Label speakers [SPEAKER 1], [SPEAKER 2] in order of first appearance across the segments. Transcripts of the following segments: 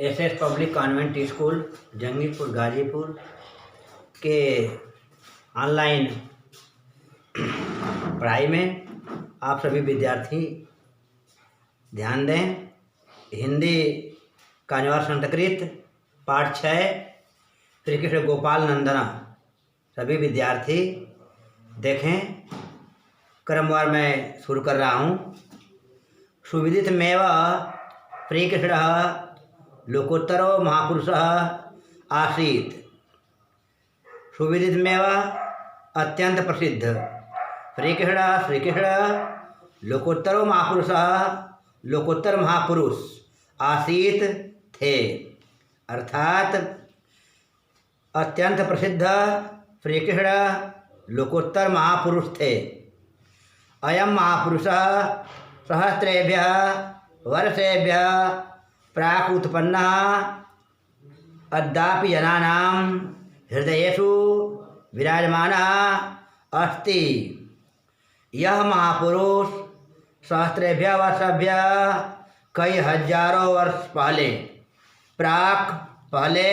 [SPEAKER 1] SS public convent school Jangipur Ghazipur के online पढ़ाई में आप सभी विद्यार्थी ध्यान दें। हिंदी का निवार संस्कृत पाठ 6 श्री कृष्ण गोपाल नंदना सभी विद्यार्थी देखें। क्रमवार मैं शुरू कर रहा हूँ। सुविदितमेव श्रीकृष्णः लोकोत्तरो महापुरुषः आसीत्। सुविदितमेव अत्यंत प्रसिद्ध श्रीकृष्ण लोकोत्तरो महापुरुषः लोकोत्तर महापुरुष आसीत थे, अर्थात अत्यंत प्रसिद्ध श्रीकृष्ण लोकोत्तर महापुरुष थे। अयम महापुरुषः सहस्रेभ्यः वर्षेभ्यः प्राक् उत्पन्नः अद्यापि जनानां हृदयेषु विराजमानः अस्ति। यह महापुरुष सहस्रेभ्यः वर्षेभ्यः कई हजारों वर्ष पहले पहले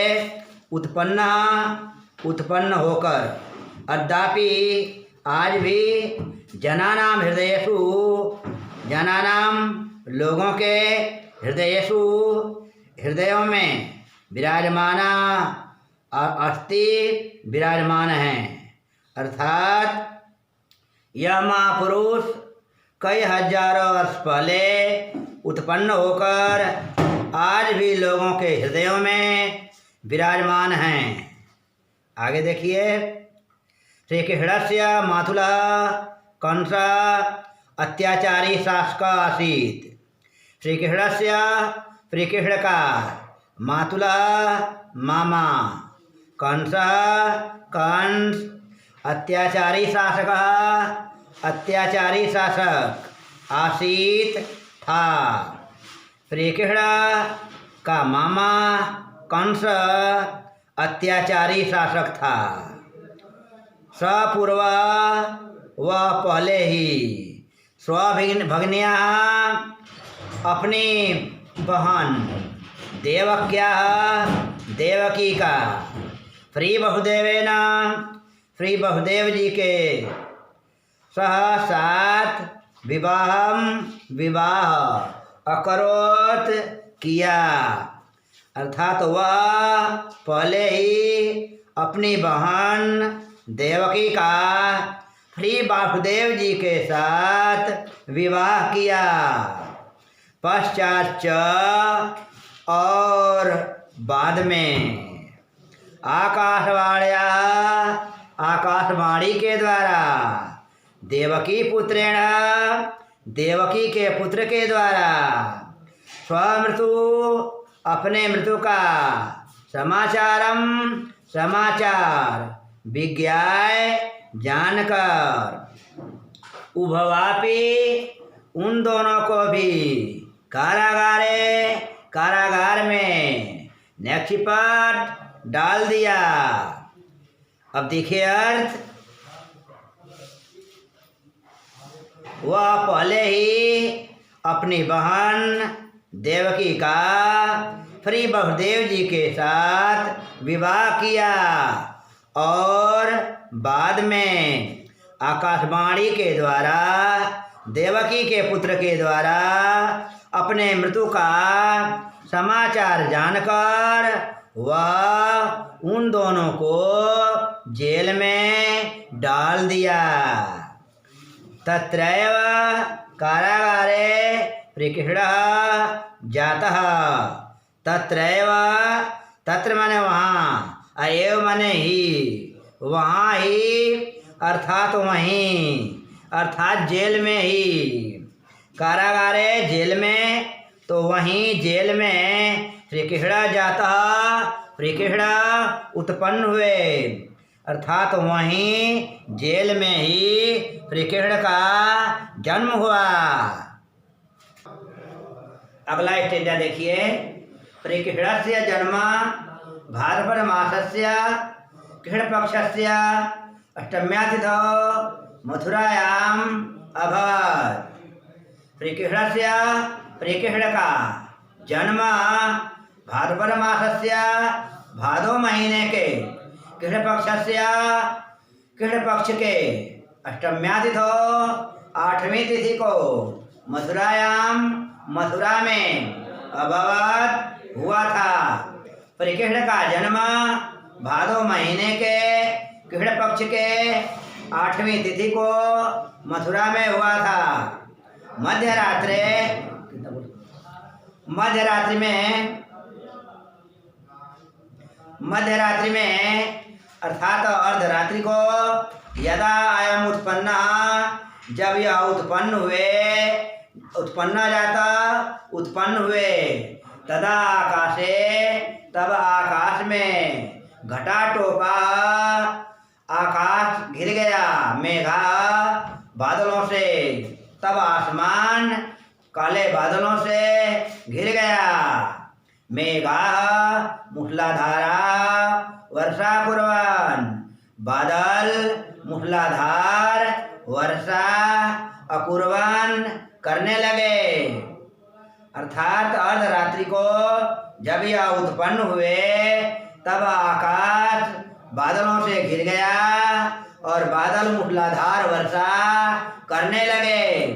[SPEAKER 1] उत्पन्न होकर अद्यापि आज भी जनानां हृदयेषु लोगों के हृदयों में विराजमान हैं। अर्थात यह महापुरुष कई हजारों वर्ष पहले उत्पन्न होकर आज भी लोगों के हृदयों में विराजमान हैं। आगे देखिए। श्रीकृष्णस्य मातुलः कंस अत्याचारी शासक आसीत्। श्रीकृष्ण का मातुलः मामा कंस अत्याचारी शासक आसीत था। श्रीकृष्ण का मामा कंस अत्याचारी शासक था। सपूर्व वह पहले ही स्वभगिनिया अपनी बहन देवकी का श्री वसुदेव जी के साथ विवाह अकरोत किया। अर्थात वह पहले ही अपनी बहन देवकी का श्री वासुदेव जी के साथ विवाह किया। पश्चात और बाद में आकाशवाणी के द्वारा देवकी के पुत्र के द्वारा अपने मृत्यु का समाचार विज्ञाय जानकर उभवापी उन दोनों को भी कारागार में निक्षिपट डाल दिया। अब देखिए अर्थ। वह पहले ही अपनी बहन देवकी का श्री वसुदेव जी के साथ विवाह किया और बाद में आकाशवाणी के द्वारा देवकी के पुत्र के द्वारा अपने मृत्यु का समाचार जानकर वह उन दोनों को जेल में डाल दिया। तत्रैव कारागारे श्रीकृष्णः जातः। तत्र माने वहाँ, अएव माने ही, वहाँ ही अर्थात वहीं, अर्थात जेल में ही। कारागारे जेल में, तो वहीं जेल में श्रीकृष्ण जाता श्रीकृष्ण उत्पन्न हुए, अर्थात वहीं जेल में ही श्रीकृष्ण का जन्म हुआ। अगला स्टेजा देखिए। श्रीकृष्णस्य जन्म भाद्रपद मासस्य कृष्णपक्षस्य अष्टम्यातिथौ मथुरायाम अभवत्। श्रीकृष्ण का जन्म भाद्रपद मासस्य भादो महीने के कृष्ण पक्षस्य कृष्ण पक्ष के अष्टम्यातिथो 8वीं तिथि को मथुरा में अभवत हुआ था। श्री कृष्ण का जन्म भादो महीने के कृष्ण पक्ष के 8वीं तिथि को मथुरा में हुआ था। मध्यरात्रि में अर्थात अर्धरात्रि को यदा अयम उत्पन्न, जब यह उत्पन्न हुए तदा आकाशे, तब आकाश में घटा टोपा, आकाश घिर गया, मेघा बादलों से, तब आसमान काले बादलों से घिर गया। मेघा मूसलाधारा वर्षा कुर्वन्, बादल मूसलाधार वर्षा अकुर्वन् करने लगे। अर्थात अर्धरात्रि को जब यह उत्पन्न हुए तब आकाश बादलों से घिर गया और बादल मूसलाधार वर्षा करने लगे।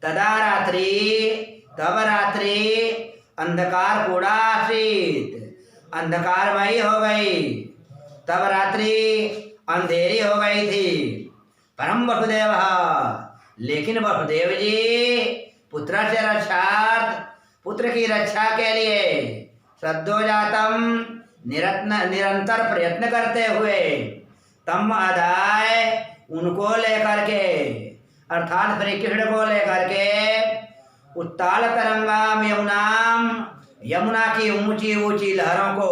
[SPEAKER 1] तब रात्रि अंधकार कूड़ा आसीत, अंधकारमयी हो गई, तब रात्रि अंधेरी हो गई थी। परम वसुदेव, लेकिन वसुदेव जी पुत्र से रक्षार्थ, पुत्र की रक्षा के लिए सद्योजातम निरंतर प्रयत्न करते हुए तम अदाय उनको लेकर के, अर्थात श्री कृष्ण को लेकर के उत्ताल तरंगाम यमुनाम, यमुना की ऊंची ऊंची लहरों को,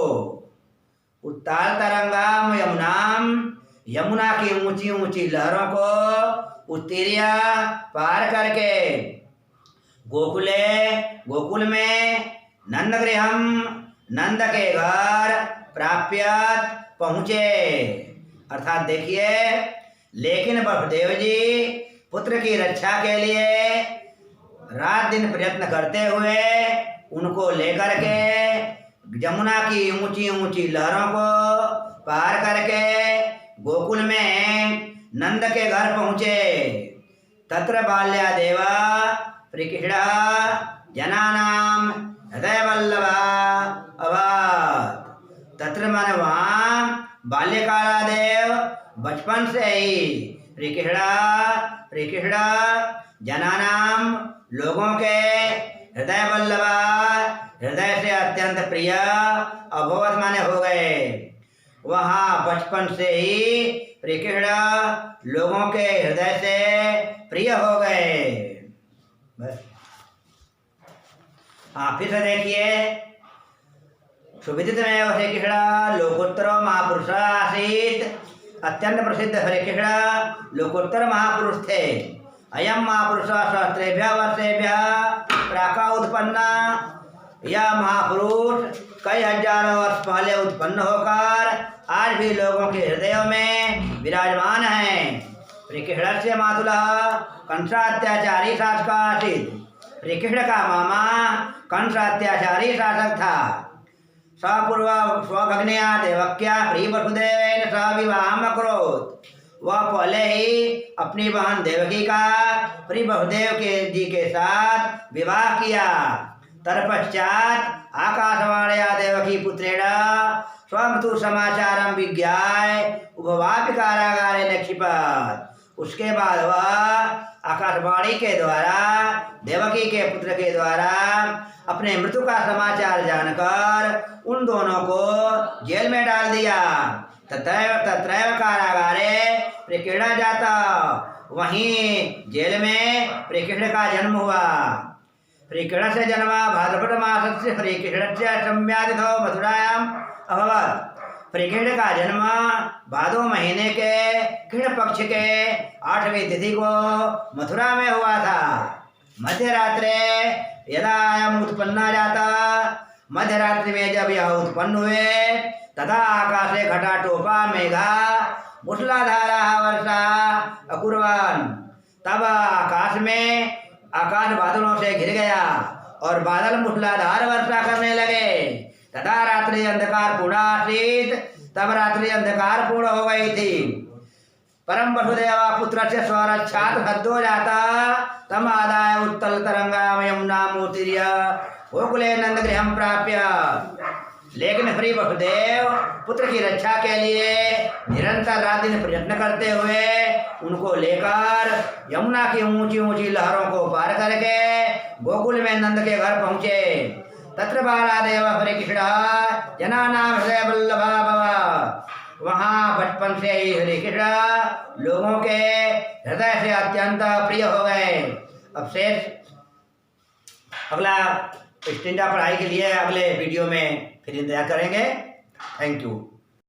[SPEAKER 1] उत्ताल तरंगाम यमुनाम, यमुना की ऊंची ऊंची लहरों को उत्तीर्य पार करके गोकुल में नंदगृहम, नंद के घर प्राप्यत पहुँचे। अर्थात देखिए, लेकिन वसुदेव जी पुत्र की रक्षा के लिए रात दिन प्रयत्न करते हुए उनको लेकर के यमुना की ऊंची ऊंची लहरों को पार करके गोकुल में नंद के घर पहुँचे। तत्र बाल्यादेव श्रीकृष्ण जनानां हृदय वल्लभा अभवत्। तत्र मन वहाँ बाल्यकालादेव बचपन से ही श्री कृष्ण जनानां लोगों के हृदय वल्लभा, हृदय से अत्यंत प्रिय अभवत माने हो गए। वहाँ बचपन से ही श्री कृष्ण लोगों के हृदय से प्रिय हो गए। बस फिर से देखिए, सुविदित में श्री कृष्ण लोकोत्तर महापुरुष आसीत। अत्यंत प्रसिद्ध श्री कृष्ण लोकोत्तर महापुरुष थे। अयम महापुरुष सहस्रेभ्यः वर्षेभ्यः प्राका उत्पन्ना। यह महापुरुष कई हजारों वर्ष पहले उत्पन्न होकर आज भी लोगों के हृदयों में विराजमान हैं। श्री कृष्ण से मातुलः कंसात्याचारी शासक आसीत्। श्री कृष्ण का मामा कंसात्याचारी शासक था। सपूर्व स्वभग्न्या देवक्या प्रिय वसुदेवेन सह विवाहम् अकरोत्। वह पहले ही अपनी बहन देवकी का प्रिय वसुदेव जी के साथ विवाह किया। तत्पश्चात आकाशवाण्या देवकी पुत्रेण स्वं तु समाचारं विज्ञाय उपवाप्य कारागारे निक्षिपत्। उसके बाद वह आकाशवाणी के द्वारा, देवकी के पुत्र के द्वारा अपने मृत्यु का समाचार जानकर उन दोनों को जेल में डाल दिया। तत्रैव कारागारे श्री कृष्ण जाता। वहीं जेल में श्री कृष्ण का जन्म हुआ। श्री कृष्ण से जन्म भाद्रपद मासस्य श्री कृष्ण से सम्यादितो मथुरायाम अभवत्। श्री कृष्ण का जन्म भादो महीने के कृष्ण पक्ष के 8वीं तिथि को मथुरा में हुआ था। मध्यरात्रे यदा अयम उत्पन्ना जाता, मध्यरात्रि में जब यह उत्पन्न हुए तथा आकाशे घटा टोपा मेघा मूसलाधारा वर्षा अकुर्वन्। तब आकाश बादलों से घिर गया और बादल मूसलाधार वर्षा करने लगे। तथा रात्रि अंधकार पूर्ण आसीत, तब रात्रि अंधकार पूर्ण हो गई थी। परम वसुदेव पुत्र से स्वरक्षात सद्यो जाता तम आदाय उत्तल तरंगा यमुना मूर्तिर्य गोकुले नंद गृह प्राप्य। लेकिन श्री वसुदेव पुत्र की रक्षा के लिए निरंतर रात दिन प्रयत्न करते हुए उनको लेकर यमुना की ऊंची ऊंची लहरों को पार करके गोकुल में नंद के घर पहुंचे। तत्र बालादेव हरे कृष्ण जना नाम हृदय वल्लभा भव। वहां बचपन से ही हरे कृष्ण लोगों के हृदय से अत्यंत प्रिय हो गए। अब शेष अगला स्टैंडर्ड पढ़ाई के लिए अगले वीडियो में फिर इंतजार करेंगे। Thank you.